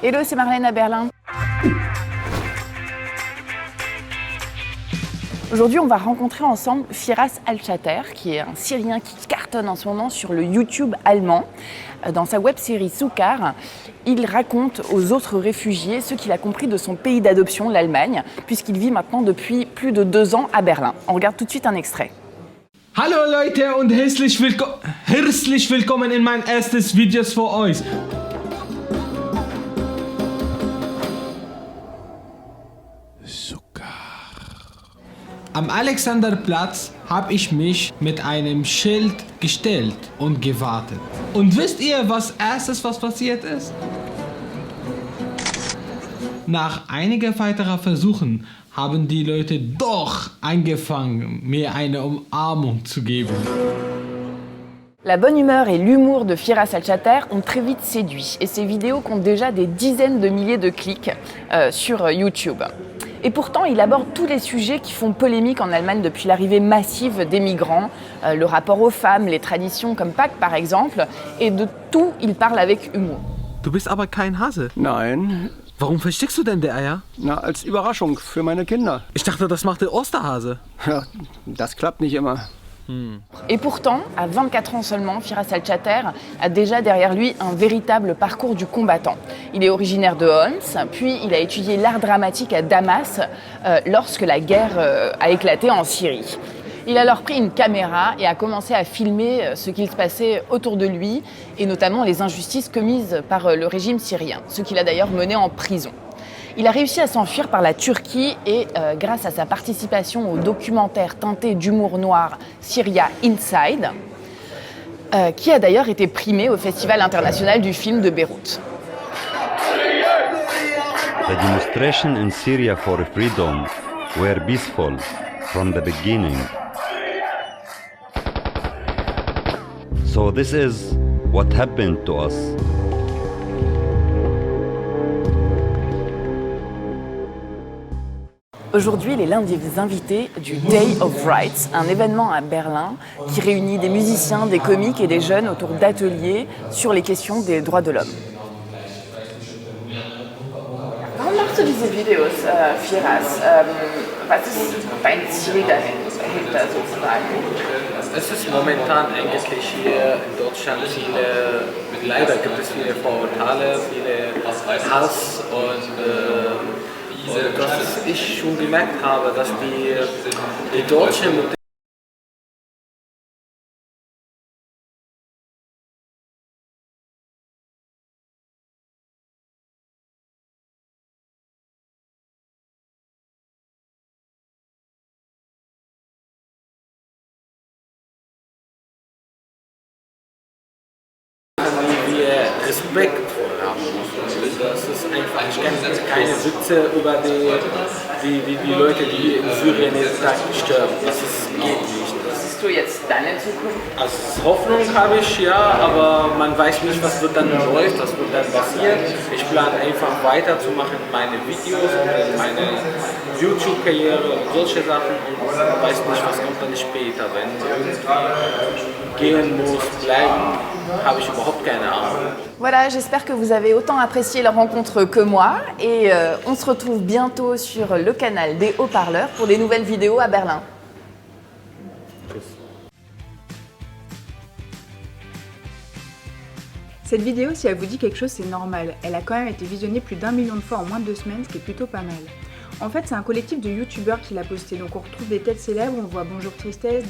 Hello, c'est Marlène à Berlin. Aujourd'hui, on va rencontrer ensemble Firas Alchater, qui est un Syrien qui cartonne en ce moment sur le YouTube allemand. Dans sa web-série Soukar, il raconte aux autres réfugiés ce qu'il a compris de son pays d'adoption, l'Allemagne, puisqu'il vit maintenant depuis plus de 2 ans à Berlin. On regarde tout de suite un extrait. Hallo Leute und herzlich willkommen in mein erstes Videos für euch. Am Alexanderplatz habe ich mich mit einem Schild gestellt und gewartet. Und wisst ihr, was passiert ist? Nach einiger weiterer Versuchen haben die Leute doch angefangen, mir eine Umarmung zu geben. La bonne humeur et l'humour de Firas Alchater ont très vite séduit et ses vidéos comptent déjà des dizaines de milliers de clics sur YouTube. Et pourtant, il aborde tous les sujets qui font polémique en Allemagne depuis l'arrivée massive des migrants, le rapport aux femmes, les traditions comme Pâques par exemple, et de tout, il parle avec humour. Du bist aber kein Hase. Nein. Warum versteckst du denn die Eier? Na, als Überraschung für meine Kinder. Ich dachte, das macht der Osterhase. Ja, das klappt nicht immer. Et pourtant, à 24 ans seulement, Firas Alchater a déjà derrière lui un véritable parcours du combattant. Il est originaire de Homs, puis il a étudié l'art dramatique à Damas lorsque la guerre a éclaté en Syrie. Il a alors pris une caméra et a commencé à filmer ce qu'il se passait autour de lui, et notamment les injustices commises par le régime syrien, ce qu'il a d'ailleurs mené en prison. Il a réussi à s'enfuir par la Turquie et grâce à sa participation au documentaire teinté d'humour noir Syria Inside, qui a d'ailleurs été primé au Festival international du film de Beyrouth. The demonstrations in Syria for freedom were peaceful from the beginning. So this is what happened to us. Aujourd'hui, il est l'un des invités du Day of Rights, un événement à Berlin qui réunit des musiciens, des comiques et des jeunes autour d'ateliers sur les questions des droits de l'homme. Warum machst du diese Videos, Firas? Was ist dein Ziel dahinter sozusagen? Es ist momentan eigentlich hier in Deutschland leider gibt es viele Vorurteile, viele Hass und dass ich schon gemerkt habe, dass die Deutschen mit respektvoll haben muss. Das ist einfach, ich kenne keine Witze über die Leute, die in Syrien jeden Tag sterben. Geht nicht. Siehst du jetzt deine Zukunft? Also Hoffnung habe ich ja, aber man weiß nicht, was wird dann läuft, was wird dann passieren. Ich plane einfach weiterzumachen meine Videos und meine YouTube-Karriere und solche Sachen und weiß nicht, was kommt dann später. Wenn irgendwie gehen muss, bleiben, habe ich überhaupt keine Ahnung. Voilà, j'espère que vous avez autant apprécié la rencontre que moi et on se retrouve bientôt sur le canal des Haut-Parleurs pour des nouvelles vidéos à Berlin. Cette vidéo, si elle vous dit quelque chose, c'est normal. Elle a quand même été visionnée plus d'1 million de fois en moins de 2 semaines, ce qui est plutôt pas mal. En fait, c'est un collectif de youtubeurs qui l'a postée, donc on retrouve des têtes célèbres, on voit Bonjour Tristesse,